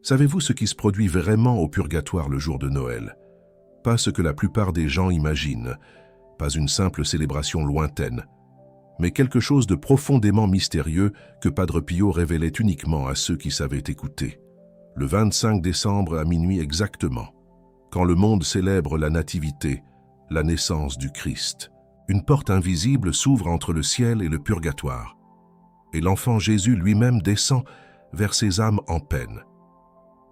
Savez-vous ce qui se produit vraiment au purgatoire le jour de Noël? Pas ce que la plupart des gens imaginent, pas une simple célébration lointaine, mais quelque chose de profondément mystérieux que Padre Pio révélait uniquement à ceux qui savaient écouter. Le 25 décembre à minuit exactement, quand le monde célèbre la nativité, la naissance du Christ, une porte invisible s'ouvre entre le ciel et le purgatoire, et l'enfant Jésus lui-même descend vers ces âmes en peine.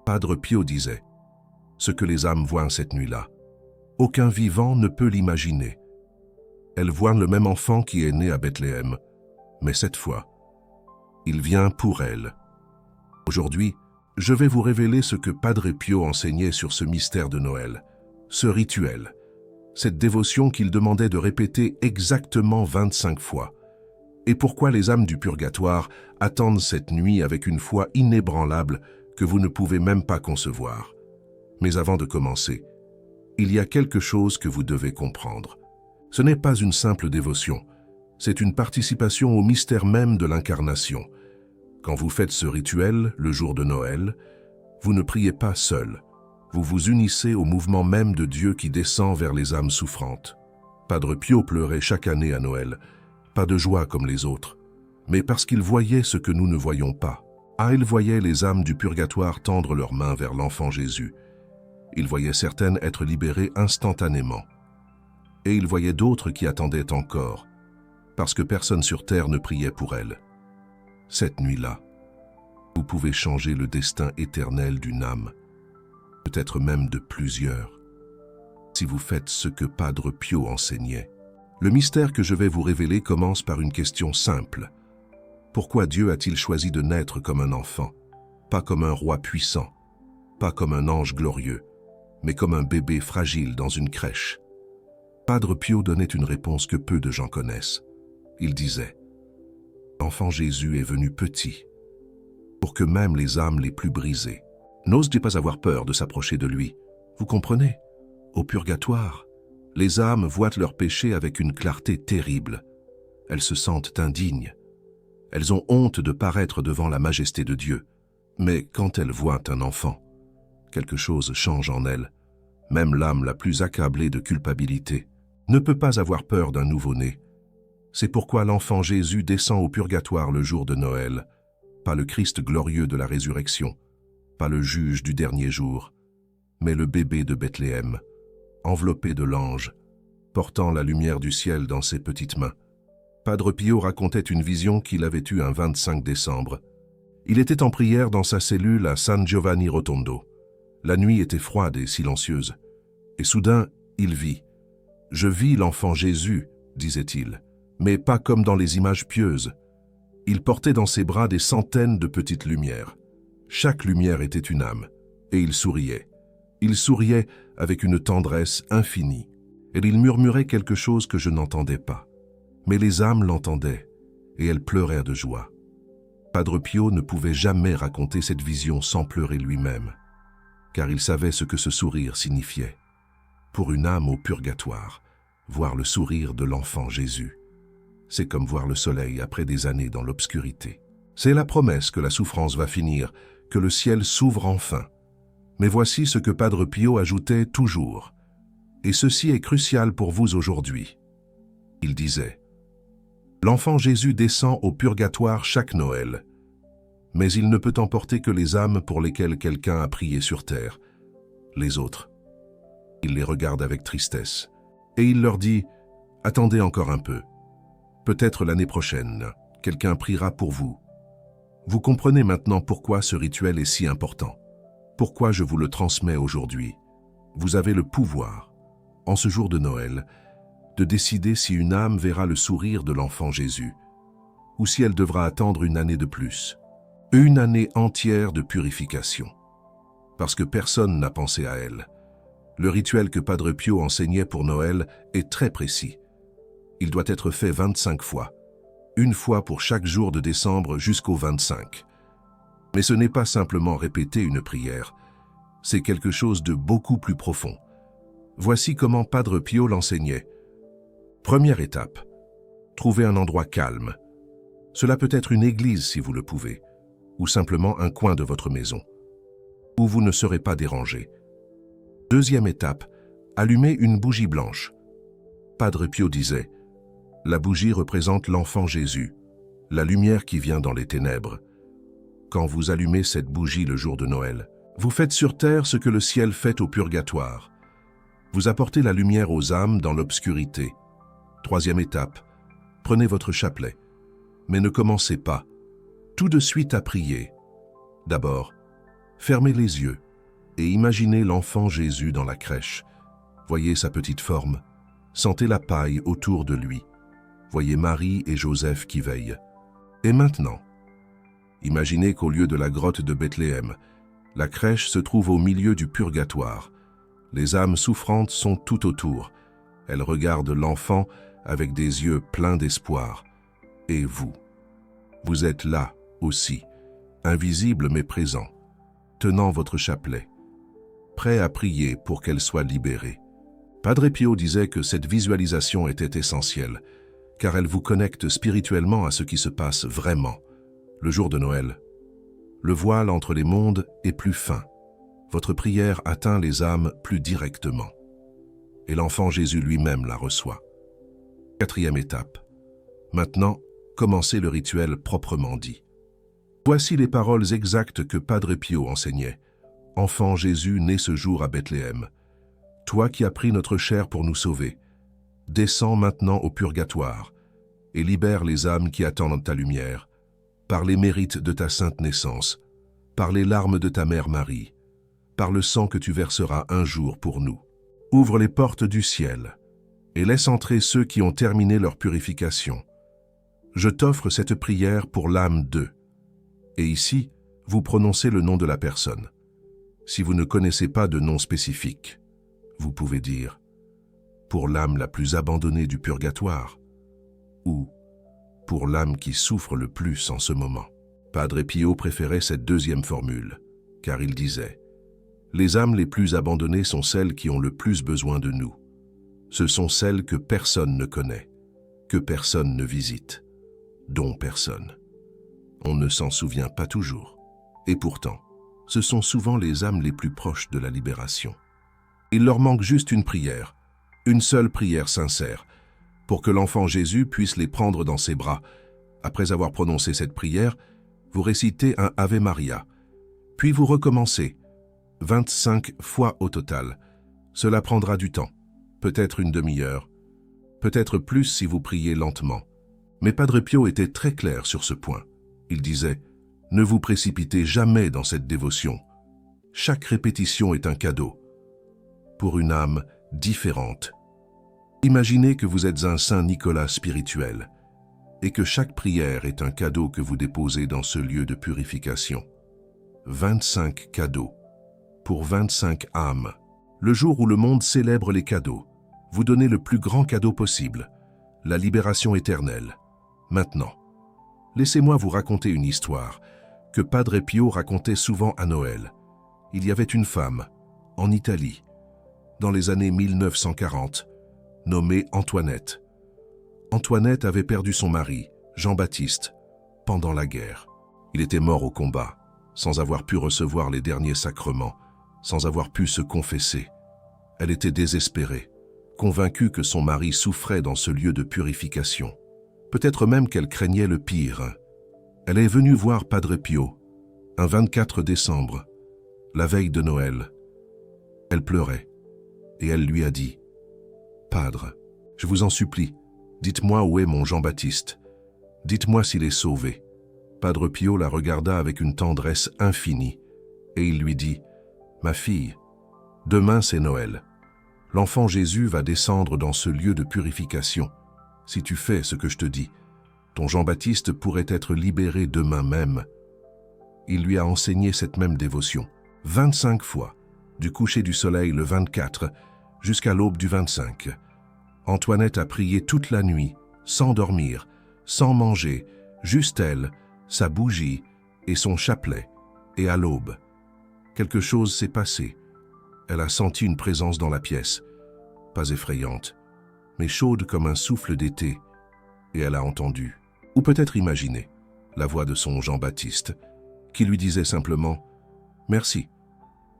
Padre Pio disait, « Ce que les âmes voient cette nuit-là, aucun vivant ne peut l'imaginer. Elles voient le même enfant qui est né à Bethléem, mais cette fois, il vient pour elles. » Aujourd'hui, je vais vous révéler ce que Padre Pio enseignait sur ce mystère de Noël, ce rituel, cette dévotion qu'il demandait de répéter exactement 25 fois, et pourquoi les âmes du purgatoire attendent cette nuit avec une foi inébranlable que vous ne pouvez même pas concevoir. Mais avant de commencer, il y a quelque chose que vous devez comprendre. Ce n'est pas une simple dévotion, c'est une participation au mystère même de l'incarnation. Quand vous faites ce rituel, le jour de Noël, vous ne priez pas seul. Vous vous unissez au mouvement même de Dieu qui descend vers les âmes souffrantes. Padre Pio pleurait chaque année à Noël, pas de joie comme les autres, mais parce qu'il voyait ce que nous ne voyons pas. Il voyait les âmes du purgatoire tendre leurs mains vers l'enfant Jésus. Il voyait certaines être libérées instantanément. Et il voyait d'autres qui attendaient encore, parce que personne sur terre ne priait pour elles. Cette nuit-là, vous pouvez changer le destin éternel d'une âme, peut-être même de plusieurs, si vous faites ce que Padre Pio enseignait. Le mystère que je vais vous révéler commence par une question simple. Pourquoi Dieu a-t-il choisi de naître comme un enfant, pas comme un roi puissant, pas comme un ange glorieux, mais comme un bébé fragile dans une crèche? Padre Pio donnait une réponse que peu de gens connaissent. Il disait, « L'enfant Jésus est venu petit, pour que même les âmes les plus brisées n'osent pas avoir peur de s'approcher de lui. Vous comprenez? Au purgatoire, les âmes voient leurs péchés avec une clarté terrible. Elles se sentent indignes. Elles ont honte de paraître devant la majesté de Dieu. Mais quand elles voient un enfant, quelque chose change en elles. Même l'âme la plus accablée de culpabilité ne peut pas avoir peur d'un nouveau-né. C'est pourquoi l'enfant Jésus descend au purgatoire le jour de Noël, pas le Christ glorieux de la résurrection, pas le juge du dernier jour, mais le bébé de Bethléem, enveloppé de l'ange, portant la lumière du ciel dans ses petites mains. Padre Pio racontait une vision qu'il avait eue un 25 décembre. Il était en prière dans sa cellule à San Giovanni Rotondo. La nuit était froide et silencieuse. Et soudain, il vit. « Je vis l'enfant Jésus », disait-il, mais pas comme dans les images pieuses. Il portait dans ses bras des centaines de petites lumières. Chaque lumière était une âme, et il souriait. Il souriait avec une tendresse infinie, et il murmurait quelque chose que je n'entendais pas. Mais les âmes l'entendaient, et elles pleurèrent de joie. Padre Pio ne pouvait jamais raconter cette vision sans pleurer lui-même, car il savait ce que ce sourire signifiait. Pour une âme au purgatoire, voir le sourire de l'enfant Jésus, c'est comme voir le soleil après des années dans l'obscurité. C'est la promesse que la souffrance va finir, que le ciel s'ouvre enfin. Mais voici ce que Padre Pio ajoutait toujours, et ceci est crucial pour vous aujourd'hui. Il disait, « L'enfant Jésus descend au purgatoire chaque Noël, mais il ne peut emporter que les âmes pour lesquelles quelqu'un a prié sur terre. Les autres, il les regarde avec tristesse, et il leur dit, « Attendez encore un peu. Peut-être l'année prochaine, quelqu'un priera pour vous. » Vous comprenez maintenant pourquoi ce rituel est si important, pourquoi je vous le transmets aujourd'hui. Vous avez le pouvoir, en ce jour de Noël, de décider si une âme verra le sourire de l'enfant Jésus, ou si elle devra attendre une année de plus, une année entière de purification, parce que personne n'a pensé à elle. Le rituel que Padre Pio enseignait pour Noël est très précis. Il doit être fait 25 fois, une fois pour chaque jour de décembre jusqu'au 25. Mais ce n'est pas simplement répéter une prière, c'est quelque chose de beaucoup plus profond. Voici comment Padre Pio l'enseignait. Première étape, trouvez un endroit calme. Cela peut être une église si vous le pouvez, ou simplement un coin de votre maison. où vous ne serez pas dérangé. Deuxième étape, allumez une bougie blanche. Padre Pio disait, « La bougie représente l'enfant Jésus, la lumière qui vient dans les ténèbres. Quand vous allumez cette bougie le jour de Noël, vous faites sur terre ce que le ciel fait au purgatoire. Vous apportez la lumière aux âmes dans l'obscurité. Troisième étape, prenez votre chapelet, mais ne commencez pas tout de suite à prier. D'abord, fermez les yeux et imaginez l'enfant Jésus dans la crèche. Voyez sa petite forme, sentez la paille autour de lui. Voyez Marie et Joseph qui veillent. Et maintenant, imaginez qu'au lieu de la grotte de Bethléem, la crèche se trouve au milieu du purgatoire. Les âmes souffrantes sont tout autour. Elles regardent l'enfant avec des yeux pleins d'espoir. Et vous êtes là aussi, invisible mais présent, tenant votre chapelet, prêt à prier pour qu'elle soit libérée. Padre Pio disait que cette visualisation était essentielle, car elle vous connecte spirituellement à ce qui se passe vraiment. Le jour de Noël, le voile entre les mondes est plus fin. Votre prière atteint les âmes plus directement. Et l'enfant Jésus lui-même la reçoit. Quatrième étape. Maintenant, commencez le rituel proprement dit. Voici les paroles exactes que Padre Pio enseignait. « Enfant Jésus né ce jour à Bethléem, toi qui as pris notre chair pour nous sauver, descends maintenant au purgatoire et libère les âmes qui attendent ta lumière, par les mérites de ta sainte naissance, par les larmes de ta mère Marie, par le sang que tu verseras un jour pour nous. Ouvre les portes du ciel et laisse entrer ceux qui ont terminé leur purification. Je t'offre cette prière pour l'âme d'eux. » Et ici, vous prononcez le nom de la personne. Si vous ne connaissez pas de nom spécifique, vous pouvez dire « pour l'âme la plus abandonnée du purgatoire » ou « pour l'âme qui souffre le plus en ce moment ». Padre Pio préférait cette deuxième formule, car il disait « les âmes les plus abandonnées sont celles qui ont le plus besoin de nous. Ce sont celles que personne ne connaît, que personne ne visite, dont personne. On ne s'en souvient pas toujours. Et pourtant, ce sont souvent les âmes les plus proches de la libération. Il leur manque juste une prière, une seule prière sincère, pour que l'enfant Jésus puisse les prendre dans ses bras. Après avoir prononcé cette prière, vous récitez un Ave Maria, puis vous recommencez, 25 fois au total. Cela prendra du temps, peut-être une demi-heure, peut-être plus si vous priez lentement. Mais Padre Pio était très clair sur ce point. Il disait « Ne vous précipitez jamais dans cette dévotion. Chaque répétition est un cadeau, pour une âme différente. Imaginez que vous êtes un Saint Nicolas spirituel et que chaque prière est un cadeau que vous déposez dans ce lieu de purification. 25 cadeaux, pour 25 âmes. Le jour où le monde célèbre les cadeaux, vous donnez le plus grand cadeau possible, la libération éternelle. Maintenant, laissez-moi vous raconter une histoire que Padre Pio racontait souvent à Noël. Il y avait une femme, en Italie, dans les années 1940, nommée Antoinette. Antoinette avait perdu son mari, Jean-Baptiste, pendant la guerre. Il était mort au combat, sans avoir pu recevoir les derniers sacrements, sans avoir pu se confesser. Elle était désespérée, convaincue que son mari souffrait dans ce lieu de purification. Peut-être même qu'elle craignait le pire. Elle est venue voir Padre Pio, un 24 décembre, la veille de Noël. Elle pleurait, et elle lui a dit « Padre, je vous en supplie, dites-moi où est mon Jean-Baptiste. Dites-moi s'il est sauvé. » Padre Pio la regarda avec une tendresse infinie, et il lui dit « Ma fille, demain c'est Noël. L'enfant Jésus va descendre dans ce lieu de purification. Si tu fais ce que je te dis, ton Jean-Baptiste pourrait être libéré demain même. » Il lui a enseigné cette même dévotion, 25 fois, du coucher du soleil le 24 jusqu'à l'aube du 25. Antoinette a prié toute la nuit, sans dormir, sans manger, juste elle, sa bougie et son chapelet, et à l'aube. Quelque chose s'est passé. Elle a senti une présence dans la pièce, pas effrayante, mais chaude comme un souffle d'été, et elle a entendu, ou peut-être imaginé, la voix de son Jean-Baptiste, qui lui disait simplement « Merci,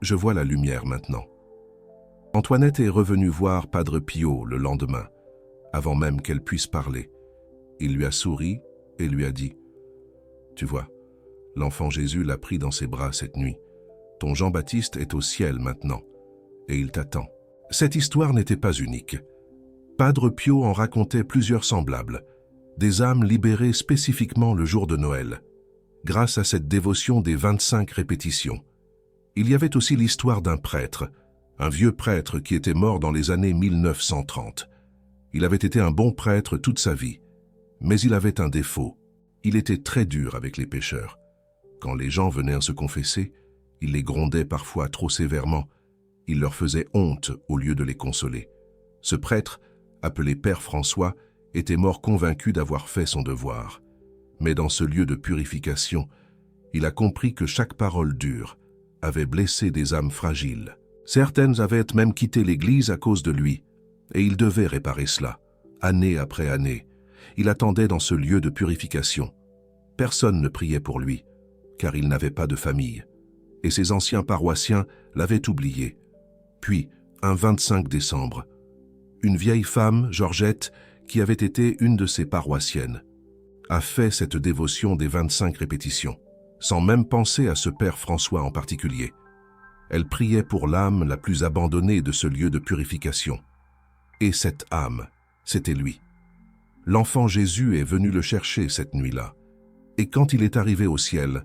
je vois la lumière maintenant. Antoinette est revenue voir Padre Pio le lendemain, avant même qu'elle puisse parler. Il lui a souri et lui a dit « Tu vois, l'enfant Jésus l'a pris dans ses bras cette nuit. Ton Jean-Baptiste est au ciel maintenant, et il t'attend. » Cette histoire n'était pas unique. Padre Pio en racontait plusieurs semblables, des âmes libérées spécifiquement le jour de Noël, grâce à cette dévotion des 25 répétitions. Il y avait aussi l'histoire d'un prêtre, un vieux prêtre qui était mort dans les années 1930. Il avait été un bon prêtre toute sa vie, mais il avait un défaut. Il était très dur avec les pécheurs. Quand les gens venaient à se confesser, il les grondait parfois trop sévèrement. Il leur faisait honte au lieu de les consoler. Ce prêtre, appelé Père François, était mort convaincu d'avoir fait son devoir. Mais dans ce lieu de purification, il a compris que chaque parole dure avait blessé des âmes fragiles. Certaines avaient même quitté l'Église à cause de lui, et il devait réparer cela, année après année. Il attendait dans ce lieu de purification. Personne ne priait pour lui, car il n'avait pas de famille, et ses anciens paroissiens l'avaient oublié. Puis, un 25 décembre, une vieille femme, Georgette, qui avait été une de ses paroissiennes, a fait cette dévotion des 25 répétitions, sans même penser à ce Père François en particulier. Elle priait pour l'âme la plus abandonnée de ce lieu de purification. Et cette âme, c'était lui. L'enfant Jésus est venu le chercher cette nuit-là. Et quand il est arrivé au ciel,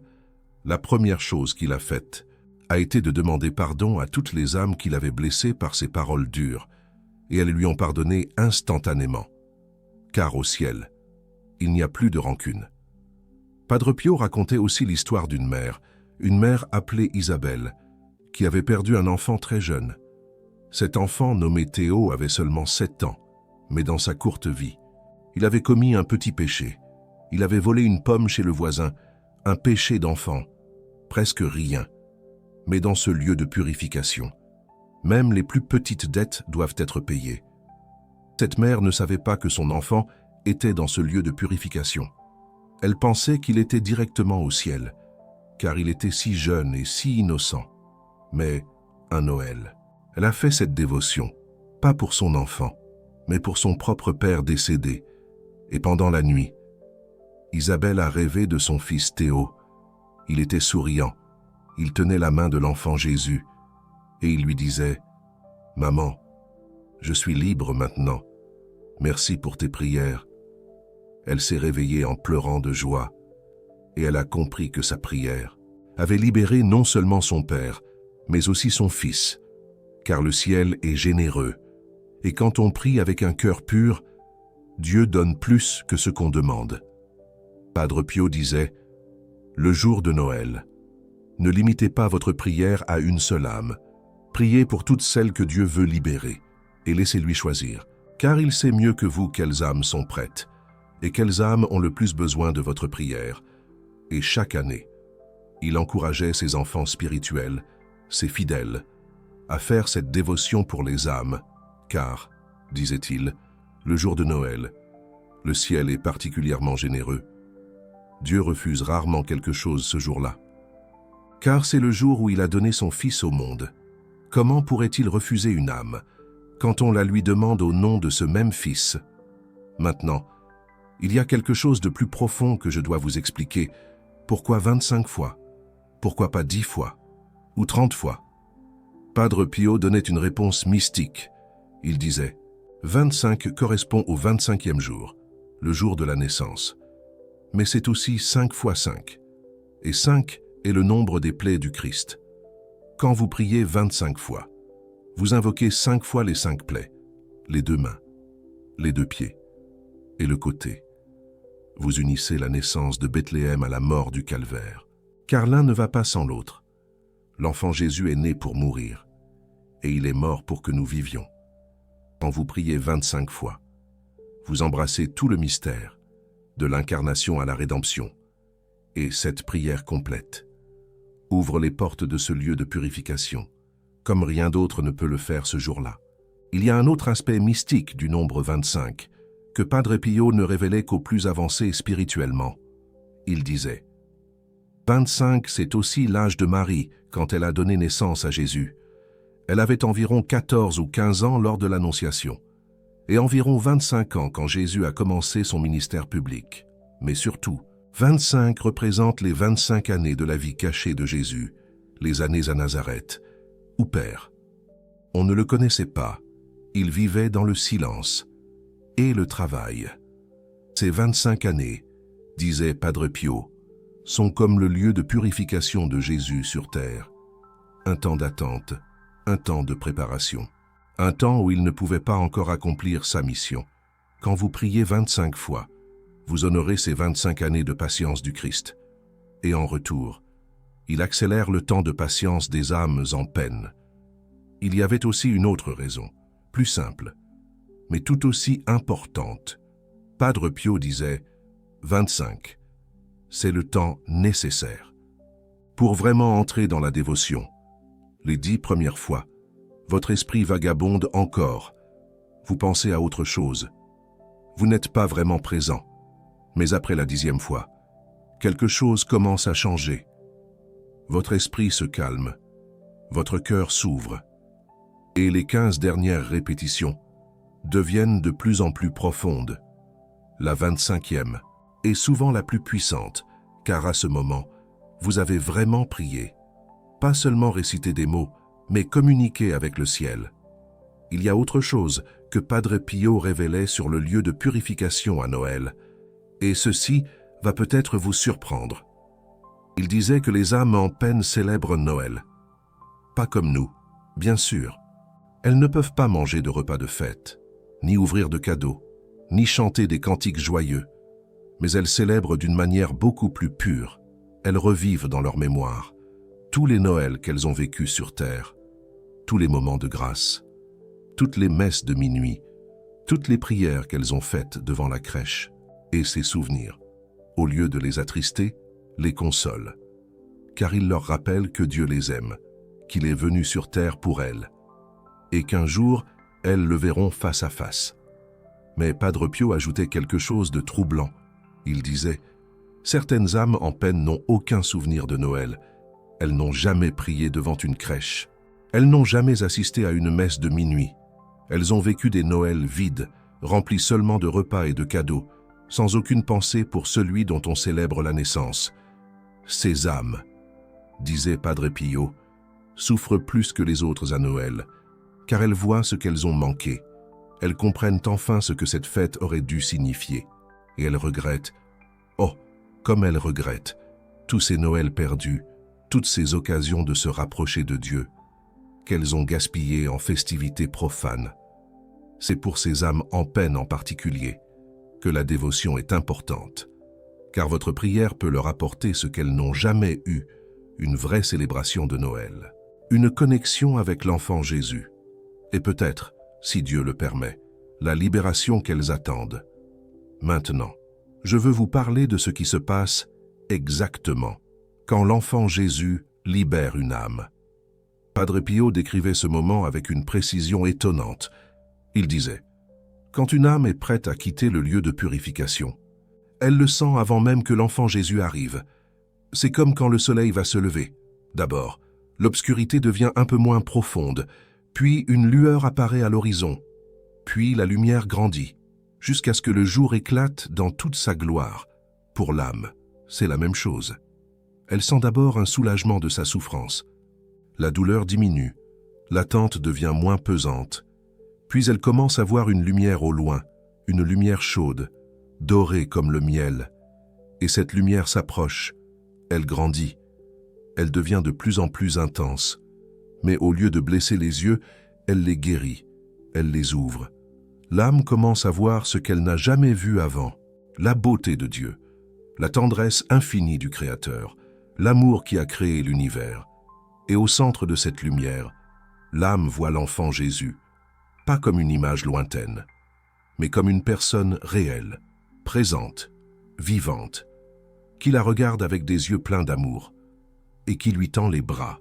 la première chose qu'il a faite a été de demander pardon à toutes les âmes qu'il avait blessées par ses paroles dures, et elles lui ont pardonné instantanément. Car au ciel, il n'y a plus de rancune. Padre Pio racontait aussi l'histoire d'une mère appelée Isabelle, qui avait perdu un enfant très jeune. Cet enfant, nommé Théo, avait seulement 7 ans, mais dans sa courte vie, il avait commis un petit péché. Il avait volé une pomme chez le voisin, un péché d'enfant, presque rien. Mais dans ce lieu de purification, même les plus petites dettes doivent être payées. Cette mère ne savait pas que son enfant était dans ce lieu de purification. Elle pensait qu'il était directement au ciel, car il était si jeune et si innocent. Mais, un Noël, elle a fait cette dévotion, pas pour son enfant, mais pour son propre père décédé. Et pendant la nuit, Isabelle a rêvé de son fils Théo. Il était souriant, il tenait la main de l'enfant Jésus, et il lui disait « Maman, je suis libre maintenant, merci pour tes prières. » Elle s'est réveillée en pleurant de joie, et elle a compris que sa prière avait libéré non seulement son père, mais aussi son fils, car le ciel est généreux, et quand on prie avec un cœur pur, Dieu donne plus que ce qu'on demande. Padre Pio disait « Le jour de Noël, ne limitez pas votre prière à une seule âme. Priez pour toutes celles que Dieu veut libérer, et laissez-lui choisir, car il sait mieux que vous quelles âmes sont prêtes, et quelles âmes ont le plus besoin de votre prière. » Et chaque année, il encourageait ses enfants spirituels, ses fidèles, à faire cette dévotion pour les âmes, car, disait-il, le jour de Noël, le ciel est particulièrement généreux. Dieu refuse rarement quelque chose ce jour-là. Car c'est le jour où il a donné son Fils au monde. Comment pourrait-il refuser une âme, quand on la lui demande au nom de ce même Fils? Maintenant, il y a quelque chose de plus profond que je dois vous expliquer. Pourquoi 25 fois? Pourquoi pas 10 fois? Ou 30 fois? Padre Pio donnait une réponse mystique. Il disait, 25 correspond au 25e jour, le jour de la naissance. Mais c'est aussi 5 fois 5. Et 5 est le nombre des plaies du Christ. Quand vous priez 25 fois, vous invoquez 5 fois les 5 plaies, les 2 mains, les 2 pieds et le côté. Vous unissez la naissance de Bethléem à la mort du calvaire, car l'un ne va pas sans l'autre. L'enfant Jésus est né pour mourir, et il est mort pour que nous vivions. Quand vous priez 25 fois, vous embrassez tout le mystère, de l'incarnation à la rédemption, et cette prière complète ouvre les portes de ce lieu de purification, comme rien d'autre ne peut le faire ce jour-là. Il y a un autre aspect mystique du nombre 25, que Padre Pio ne révélait qu'aux plus avancés spirituellement. Il disait, 25, c'est aussi l'âge de Marie quand elle a donné naissance à Jésus. Elle avait environ 14 ou 15 ans lors de l'Annonciation, et environ 25 ans quand Jésus a commencé son ministère public. Mais surtout, 25 représente les 25 années de la vie cachée de Jésus, les années à Nazareth, ou Père. On ne le connaissait pas, il vivait dans le silence et le travail. Ces 25 années, disait Padre Pio, sont comme le lieu de purification de Jésus sur terre. Un temps d'attente, un temps de préparation, un temps où il ne pouvait pas encore accomplir sa mission. Quand vous priez 25 fois, vous honorez ces 25 années de patience du Christ. Et en retour, il accélère le temps de patience des âmes en peine. Il y avait aussi une autre raison, plus simple, mais tout aussi importante. Padre Pio disait « 25, c'est le temps nécessaire. Pour vraiment entrer dans la dévotion, les 10 premières fois, votre esprit vagabonde encore. Vous pensez à autre chose. Vous n'êtes pas vraiment présent. Mais après la 10e fois, quelque chose commence à changer. Votre esprit se calme. Votre cœur s'ouvre. Et les 15 dernières répétitions deviennent de plus en plus profondes. La 25e est souvent la plus puissante, car à ce moment, vous avez vraiment prié. Pas seulement réciter des mots, mais communiquer avec le ciel. Il y a autre chose que Padre Pio révélait sur le lieu de purification à Noël, et ceci va peut-être vous surprendre. Il disait que les âmes en peine célèbrent Noël. Pas comme nous, bien sûr. Elles ne peuvent pas manger de repas de fête, ni ouvrir de cadeaux, ni chanter des cantiques joyeux, mais elles célèbrent d'une manière beaucoup plus pure. Elles revivent dans leur mémoire tous les Noëls qu'elles ont vécus sur terre, tous les moments de grâce, toutes les messes de minuit, toutes les prières qu'elles ont faites devant la crèche, et ces souvenirs, au lieu de les attrister, les consolent, car ils leur rappellent que Dieu les aime, qu'il est venu sur terre pour elles, et qu'un jour, elles le verront face à face. Mais Padre Pio ajoutait quelque chose de troublant. Il disait « Certaines âmes en peine n'ont aucun souvenir de Noël. Elles n'ont jamais prié devant une crèche. Elles n'ont jamais assisté à une messe de minuit. Elles ont vécu des Noëls vides, remplis seulement de repas et de cadeaux, sans aucune pensée pour celui dont on célèbre la naissance. Ces âmes, disait Padre Pio, souffrent plus que les autres à Noël, car elles voient ce qu'elles ont manqué. Elles comprennent enfin ce que cette fête aurait dû signifier. Et elles regrettent, oh, comme elles regrettent, tous ces Noëls perdus, toutes ces occasions de se rapprocher de Dieu, qu'elles ont gaspillées en festivités profanes. C'est pour ces âmes en peine en particulier que la dévotion est importante, car votre prière peut leur apporter ce qu'elles n'ont jamais eu, une vraie célébration de Noël, une connexion avec l'enfant Jésus, et peut-être, si Dieu le permet, la libération qu'elles attendent. Maintenant, je veux vous parler de ce qui se passe exactement quand l'enfant Jésus libère une âme. Padre Pio décrivait ce moment avec une précision étonnante. Il disait « Quand une âme est prête à quitter le lieu de purification, elle le sent avant même que l'enfant Jésus arrive. C'est comme quand le soleil va se lever. D'abord, l'obscurité devient un peu moins profonde, puis une lueur apparaît à l'horizon, puis la lumière grandit, jusqu'à ce que le jour éclate dans toute sa gloire. Pour l'âme, c'est la même chose. Elle sent d'abord un soulagement de sa souffrance. La douleur diminue, l'attente devient moins pesante, puis elle commence à voir une lumière au loin, une lumière chaude, dorée comme le miel. Et cette lumière s'approche, elle grandit, elle devient de plus en plus intense. Mais au lieu de blesser les yeux, elle les guérit, elle les ouvre. L'âme commence à voir ce qu'elle n'a jamais vu avant, la beauté de Dieu, la tendresse infinie du Créateur, l'amour qui a créé l'univers. Et au centre de cette lumière, l'âme voit l'enfant Jésus, pas comme une image lointaine, mais comme une personne réelle, présente, vivante, qui la regarde avec des yeux pleins d'amour et qui lui tend les bras.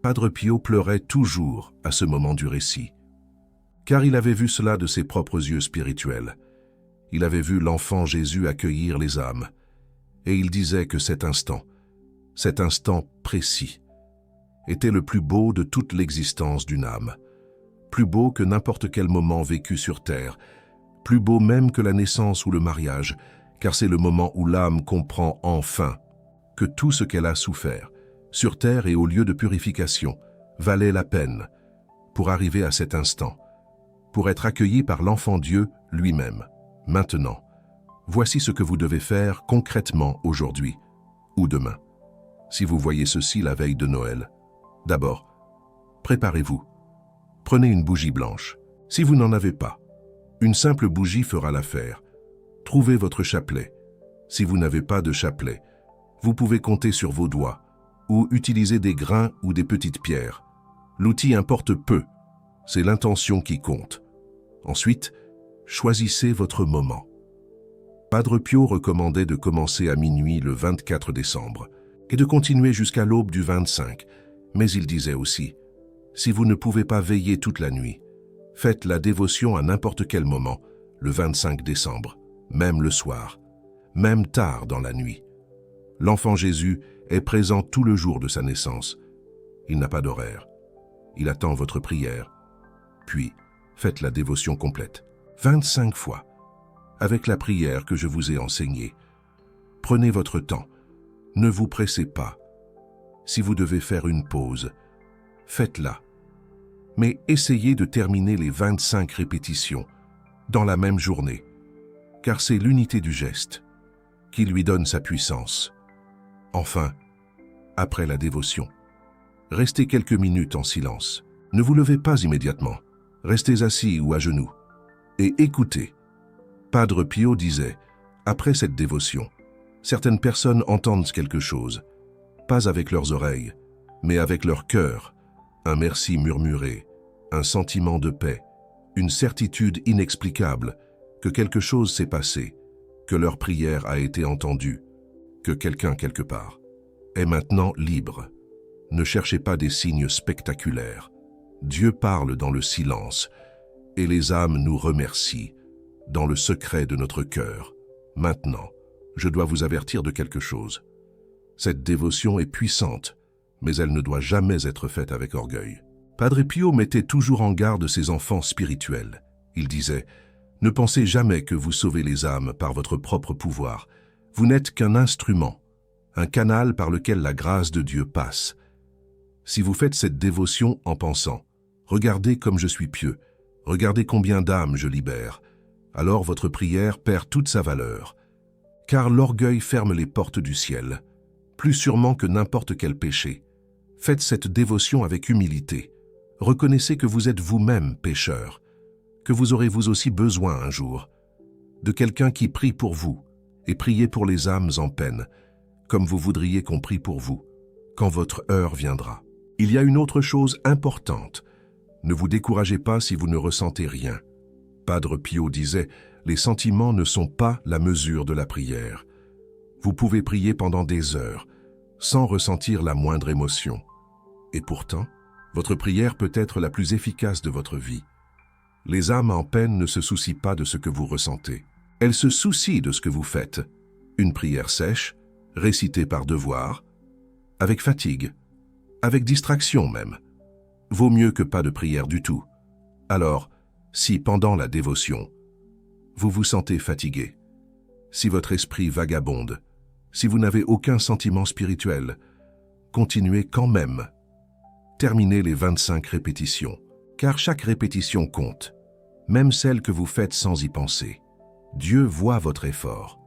Padre Pio pleurait toujours à ce moment du récit, car il avait vu cela de ses propres yeux spirituels. Il avait vu l'enfant Jésus accueillir les âmes, et il disait que cet instant cet instant précis, était le plus beau de toute l'existence d'une âme, plus beau que n'importe quel moment vécu sur terre, plus beau même que la naissance ou le mariage, car c'est le moment où l'âme comprend enfin que tout ce qu'elle a souffert, sur terre et au lieu de purification, valait la peine pour arriver à cet instant, pour être accueilli par l'enfant Dieu lui-même. Maintenant, voici ce que vous devez faire concrètement aujourd'hui ou demain. Si vous voyez ceci la veille de Noël, d'abord, préparez-vous. Prenez une bougie blanche. Si vous n'en avez pas, une simple bougie fera l'affaire. Trouvez votre chapelet. Si vous n'avez pas de chapelet, vous pouvez compter sur vos doigts ou utiliser des grains ou des petites pierres. L'outil importe peu, c'est l'intention qui compte. Ensuite, choisissez votre moment. Padre Pio recommandait de commencer à minuit le 24 décembre et de continuer jusqu'à l'aube du 25, mais il disait aussi, si vous ne pouvez pas veiller toute la nuit, faites la dévotion à n'importe quel moment, le 25 décembre, même le soir, même tard dans la nuit. L'enfant Jésus est présent tout le jour de sa naissance. Il n'a pas d'horaire. Il attend votre prière. Puis, faites la dévotion complète, 25 fois, avec la prière que je vous ai enseignée. Prenez votre temps. Ne vous pressez pas. Si vous devez faire une pause, faites-la. Mais essayez de terminer les 25 répétitions dans la même journée, car c'est l'unité du geste qui lui donne sa puissance. Enfin, après la dévotion, restez quelques minutes en silence. Ne vous levez pas immédiatement. Restez assis ou à genoux et écoutez. Padre Pio disait, après cette dévotion, certaines personnes entendent quelque chose, pas avec leurs oreilles, mais avec leur cœur, un merci murmuré, un sentiment de paix, une certitude inexplicable que quelque chose s'est passé, que leur prière a été entendue, que quelqu'un quelque part est maintenant libre. Ne cherchez pas des signes spectaculaires. Dieu parle dans le silence et les âmes nous remercient dans le secret de notre cœur. Maintenant, je dois vous avertir de quelque chose. Cette dévotion est puissante, mais elle ne doit jamais être faite avec orgueil. Padre Pio mettait toujours en garde ses enfants spirituels. Il disait, « Ne pensez jamais que vous sauvez les âmes par votre propre pouvoir. Vous n'êtes qu'un instrument, un canal par lequel la grâce de Dieu passe. Si vous faites cette dévotion en pensant, « Regardez comme je suis pieux, regardez combien d'âmes je libère », alors votre prière perd toute sa valeur. Car l'orgueil ferme les portes du ciel, plus sûrement que n'importe quel péché. Faites cette dévotion avec humilité. Reconnaissez que vous êtes vous-même pécheur, que vous aurez vous aussi besoin un jour de quelqu'un qui prie pour vous et priez pour les âmes en peine, comme vous voudriez qu'on prie pour vous, quand votre heure viendra. Il y a une autre chose importante. Ne vous découragez pas si vous ne ressentez rien. Padre Pio disait, les sentiments ne sont pas la mesure de la prière. Vous pouvez prier pendant des heures, sans ressentir la moindre émotion. Et pourtant, votre prière peut être la plus efficace de votre vie. Les âmes en peine ne se soucient pas de ce que vous ressentez. Elles se soucient de ce que vous faites. Une prière sèche, récitée par devoir, avec fatigue, avec distraction même, vaut mieux que pas de prière du tout. Alors, si pendant la dévotion, vous vous sentez fatigué, si votre esprit vagabonde, si vous n'avez aucun sentiment spirituel, continuez quand même. Terminez les 25 répétitions, car chaque répétition compte, même celle que vous faites sans y penser. Dieu voit votre effort,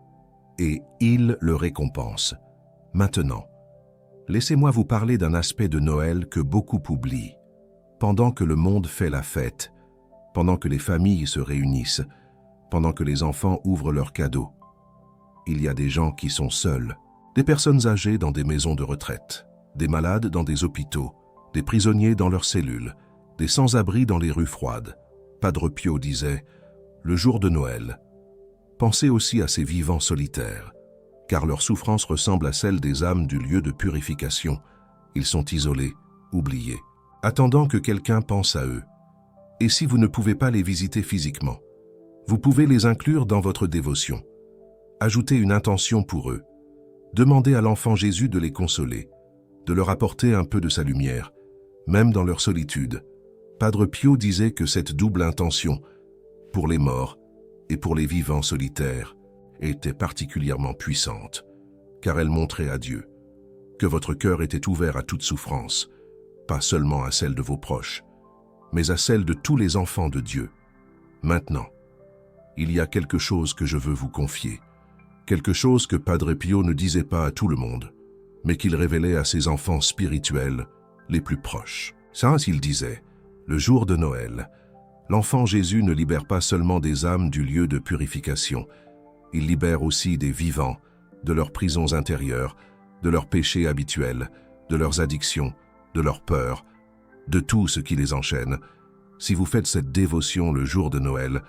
et il le récompense. Maintenant, laissez-moi vous parler d'un aspect de Noël que beaucoup oublient. Pendant que le monde fait la fête, pendant que les familles se réunissent, pendant que les enfants ouvrent leurs cadeaux, il y a des gens qui sont seuls, des personnes âgées dans des maisons de retraite, des malades dans des hôpitaux, des prisonniers dans leurs cellules, des sans-abri dans les rues froides. Padre Pio disait, « Le jour de Noël, pensez aussi à ces vivants solitaires, car leur souffrance ressemble à celle des âmes du lieu de purification. Ils sont isolés, oubliés, attendant que quelqu'un pense à eux. Et si vous ne pouvez pas les visiter physiquement, vous pouvez les inclure dans votre dévotion. Ajoutez une intention pour eux. Demandez à l'enfant Jésus de les consoler, de leur apporter un peu de sa lumière, même dans leur solitude. Padre Pio disait que cette double intention, pour les morts et pour les vivants solitaires, était particulièrement puissante, car elle montrait à Dieu que votre cœur était ouvert à toute souffrance, pas seulement à celle de vos proches, mais à celle de tous les enfants de Dieu. Maintenant, il y a quelque chose que je veux vous confier, quelque chose que Padre Pio ne disait pas à tout le monde, mais qu'il révélait à ses enfants spirituels les plus proches. Ça, il disait, le jour de Noël, l'enfant Jésus ne libère pas seulement des âmes du lieu de purification, il libère aussi des vivants, de leurs prisons intérieures, de leurs péchés habituels, de leurs addictions, de leurs peurs, de tout ce qui les enchaîne. Si vous faites cette dévotion le jour de Noël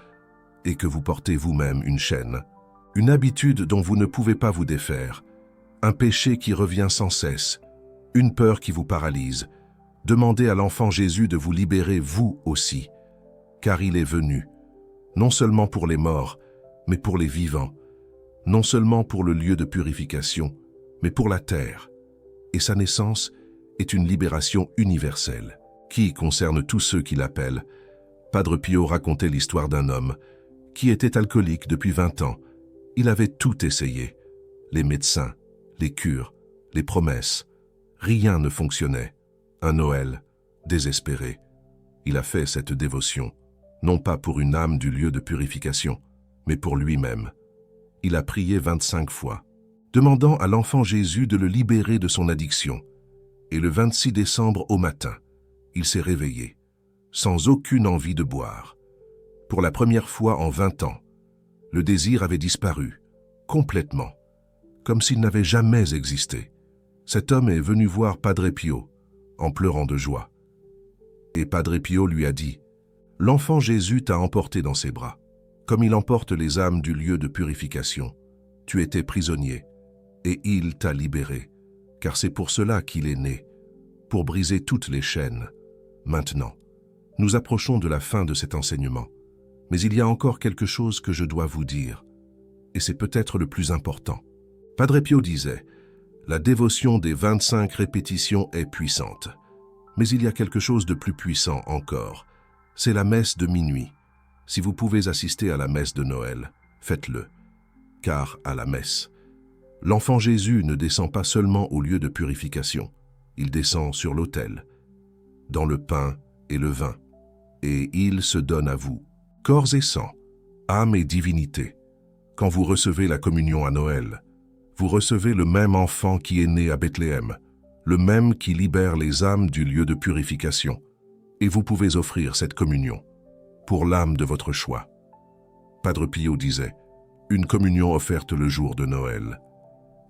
et que vous portez vous-même une chaîne, une habitude dont vous ne pouvez pas vous défaire, un péché qui revient sans cesse, une peur qui vous paralyse, demandez à l'enfant Jésus de vous libérer vous aussi, car il est venu, non seulement pour les morts, mais pour les vivants, non seulement pour le lieu de purification, mais pour la terre. Et sa naissance est une libération universelle, qui concerne tous ceux qui l'appellent. Padre Pio racontait l'histoire d'un homme qui était alcoolique depuis 20 ans. Il avait tout essayé, les médecins, les cures, les promesses. Rien ne fonctionnait. Un Noël, désespéré. Il a fait cette dévotion, non pas pour une âme du lieu de purification, mais pour lui-même. Il a prié 25 fois, demandant à l'enfant Jésus de le libérer de son addiction. Et le 26 décembre au matin, il s'est réveillé, sans aucune envie de boire. Pour la première fois en 20 ans, le désir avait disparu, complètement, comme s'il n'avait jamais existé. Cet homme est venu voir Padre Pio, en pleurant de joie. Et Padre Pio lui a dit, « L'enfant Jésus t'a emporté dans ses bras, comme il emporte les âmes du lieu de purification. Tu étais prisonnier, et il t'a libéré, car c'est pour cela qu'il est né, pour briser toutes les chaînes. Maintenant, nous approchons de la fin de cet enseignement, mais il y a encore quelque chose que je dois vous dire, et c'est peut-être le plus important. » Padre Pio disait, « La dévotion des 25 répétitions est puissante, mais il y a quelque chose de plus puissant encore, c'est la messe de minuit. Si vous pouvez assister à la messe de Noël, faites-le, car à la messe, l'enfant Jésus ne descend pas seulement au lieu de purification, il descend sur l'autel, dans le pain et le vin, et il se donne à vous, corps et sang, âme et divinité. Quand vous recevez la communion à Noël, vous recevez le même enfant qui est né à Bethléem, le même qui libère les âmes du lieu de purification, et vous pouvez offrir cette communion pour l'âme de votre choix. Padre Pio disait, « Une communion offerte le jour de Noël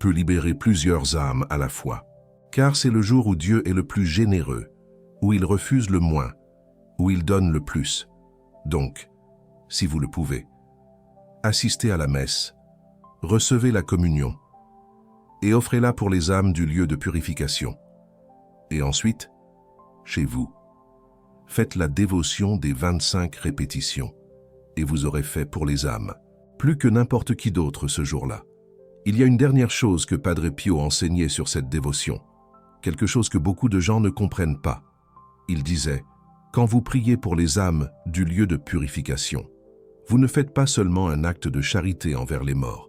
peut libérer plusieurs âmes à la fois, car c'est le jour où Dieu est le plus généreux, où il refuse le moins, où il donne le plus. Donc, si vous le pouvez, assistez à la messe, recevez la communion et offrez-la pour les âmes du lieu de purification. Et ensuite, chez vous, faites la dévotion des 25 répétitions et vous aurez fait pour les âmes, plus que n'importe qui d'autre ce jour-là. Il y a une dernière chose que Padre Pio enseignait sur cette dévotion, quelque chose que beaucoup de gens ne comprennent pas. Il disait, quand vous priez pour les âmes du lieu de purification, vous ne faites pas seulement un acte de charité envers les morts,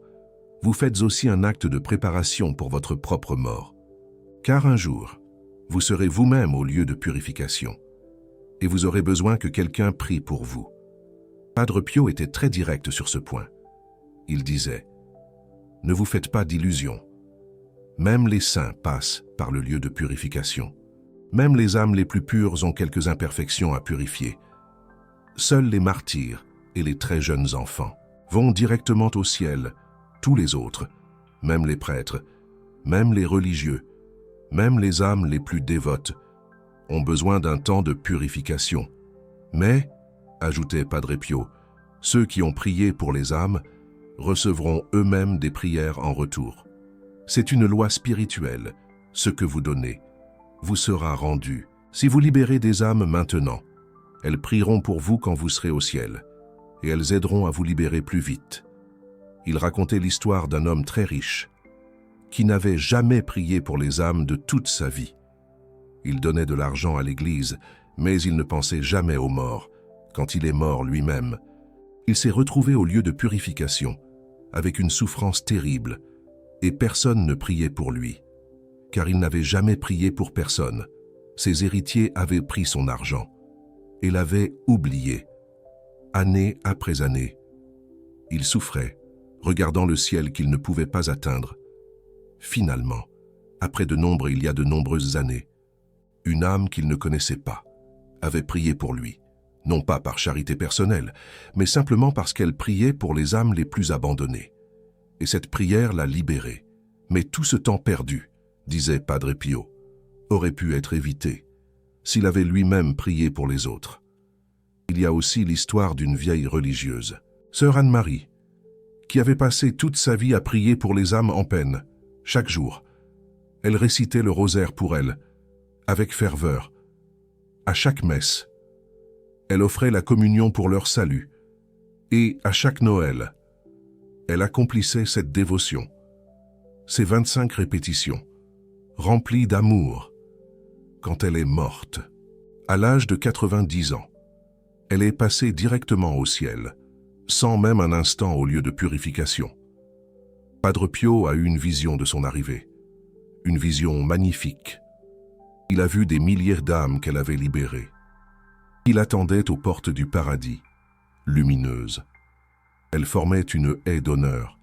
vous faites aussi un acte de préparation pour votre propre mort. Car un jour, vous serez vous-même au lieu de purification, et vous aurez besoin que quelqu'un prie pour vous. Padre Pio était très direct sur ce point. Il disait, « Ne vous faites pas d'illusions. Même les saints passent par le lieu de purification. Même les âmes les plus pures ont quelques imperfections à purifier. Seuls les martyrs et les très jeunes enfants vont directement au ciel. Tous les autres, même les prêtres, même les religieux, même les âmes les plus dévotes, ont besoin d'un temps de purification. Mais, ajoutait Padre Pio, ceux qui ont prié pour les âmes recevront eux-mêmes des prières en retour. C'est une loi spirituelle. Ce que vous donnez vous sera rendu. Si vous libérez des âmes maintenant, elles prieront pour vous quand vous serez au ciel, et elles aideront à vous libérer plus vite. Il racontait l'histoire d'un homme très riche qui n'avait jamais prié pour les âmes de toute sa vie. Il donnait de l'argent à l'Église, mais il ne pensait jamais aux morts. Quand il est mort lui-même, il s'est retrouvé au lieu de purification, avec une souffrance terrible, et personne ne priait pour lui, car il n'avait jamais prié pour personne. Ses héritiers avaient pris son argent et l'avaient oublié, année après année. Il souffrait, regardant le ciel qu'il ne pouvait pas atteindre. Finalement, il y a de nombreuses années, une âme qu'il ne connaissait pas avait prié pour lui, non pas par charité personnelle, mais simplement parce qu'elle priait pour les âmes les plus abandonnées. Et cette prière l'a libéré. Mais tout ce temps perdu, disait Padre Pio, aurait pu être évité s'il avait lui-même prié pour les autres. Il y a aussi l'histoire d'une vieille religieuse, Sœur Anne-Marie, qui avait passé toute sa vie à prier pour les âmes en peine, chaque jour. Elle récitait le rosaire pour elles, avec ferveur, à chaque messe. Elle offrait la communion pour leur salut, et à chaque Noël, elle accomplissait cette dévotion, ces 25 répétitions, remplies d'amour. Quand elle est morte, à l'âge de 90 ans, elle est passée directement au ciel, sans même un instant au lieu de purification. Padre Pio a eu une vision de son arrivée, une vision magnifique. Il a vu des milliers d'âmes qu'elle avait libérées. Il attendait aux portes du paradis, lumineuses. Elle formait une haie d'honneur,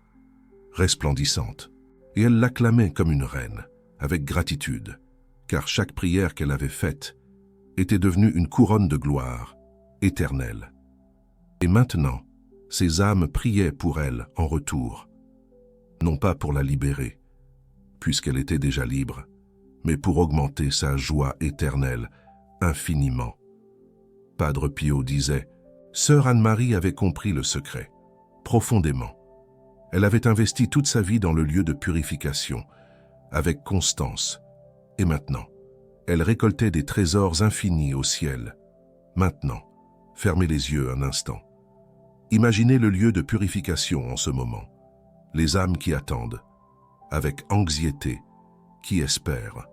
resplendissante, et elle l'acclamait comme une reine, avec gratitude, car chaque prière qu'elle avait faite était devenue une couronne de gloire, éternelle. Et maintenant, ces âmes priaient pour elle en retour, non pas pour la libérer, puisqu'elle était déjà libre, mais pour augmenter sa joie éternelle, infiniment. Padre Pio disait, Sœur Anne-Marie avait compris le secret, profondément. Elle avait investi toute sa vie dans le lieu de purification, avec constance. Et maintenant, elle récoltait des trésors infinis au ciel. Maintenant, fermez les yeux un instant. Imaginez le lieu de purification en ce moment. Les âmes qui attendent, avec anxiété, qui espèrent.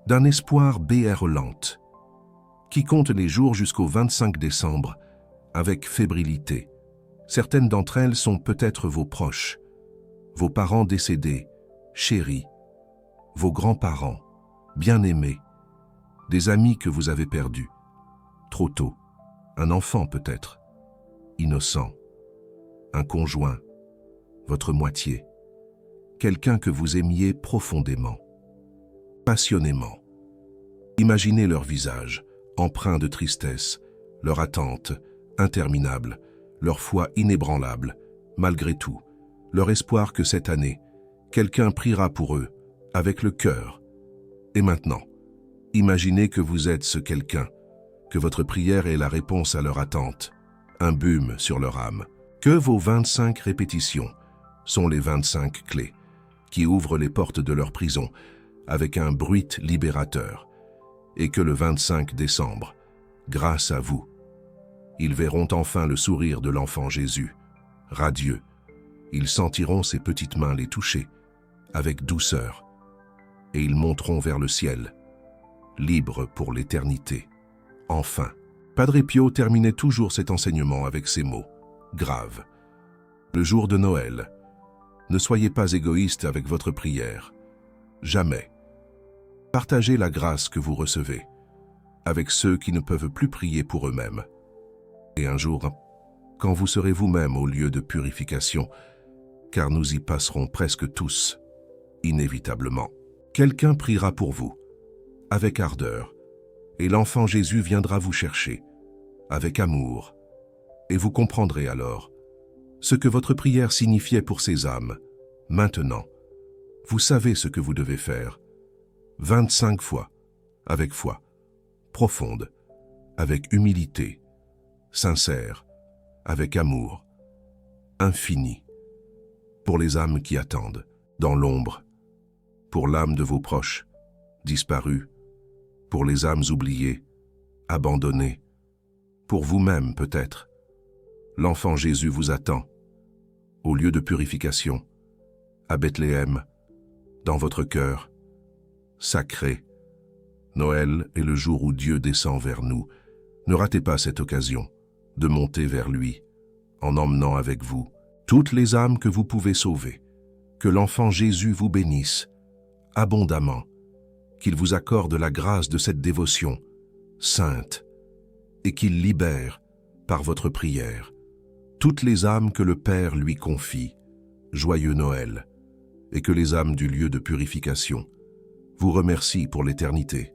D'un espoir béarolante, qui compte les jours jusqu'au 25 décembre, avec fébrilité. Certaines d'entre elles sont peut-être vos proches, vos parents décédés, chéris, vos grands-parents, bien-aimés, des amis que vous avez perdus, trop tôt, un enfant peut-être, innocent, un conjoint, votre moitié, quelqu'un que vous aimiez profondément, passionnément. Imaginez leur visage, empreint de tristesse, leur attente, interminable, leur foi inébranlable, malgré tout, leur espoir que cette année, quelqu'un priera pour eux, avec le cœur. Et maintenant, imaginez que vous êtes ce quelqu'un, que votre prière est la réponse à leur attente, un baume sur leur âme, que vos 25 répétitions sont les 25 clés qui ouvrent les portes de leur prison avec un bruit libérateur, et que le 25 décembre, grâce à vous, ils verront enfin le sourire de l'enfant Jésus, radieux. Ils sentiront ses petites mains les toucher, avec douceur, et ils monteront vers le ciel, libres pour l'éternité. Enfin, Padre Pio terminait toujours cet enseignement avec ces mots, graves. Le jour de Noël, ne soyez pas égoïste avec votre prière. Jamais. Partagez la grâce que vous recevez avec ceux qui ne peuvent plus prier pour eux-mêmes. Et un jour, quand vous serez vous-même au lieu de purification, car nous y passerons presque tous, inévitablement, quelqu'un priera pour vous, avec ardeur, et l'enfant Jésus viendra vous chercher, avec amour, et vous comprendrez alors ce que votre prière signifiait pour ces âmes. Maintenant, vous savez ce que vous devez faire, 25 fois, avec foi, profonde, avec humilité, sincère, avec amour, infini, pour les âmes qui attendent, dans l'ombre, pour l'âme de vos proches, disparus, pour les âmes oubliées, abandonnées, pour vous-même peut-être. L'enfant Jésus vous attend, au lieu de purification, à Bethléem, dans votre cœur. Sacré. Noël est le jour où Dieu descend vers nous. Ne ratez pas cette occasion de monter vers lui, en emmenant avec vous toutes les âmes que vous pouvez sauver. Que l'enfant Jésus vous bénisse abondamment, qu'il vous accorde la grâce de cette dévotion sainte et qu'il libère, par votre prière, toutes les âmes que le Père lui confie. Joyeux Noël, et que les âmes du lieu de purification vous remercient pour l'éternité.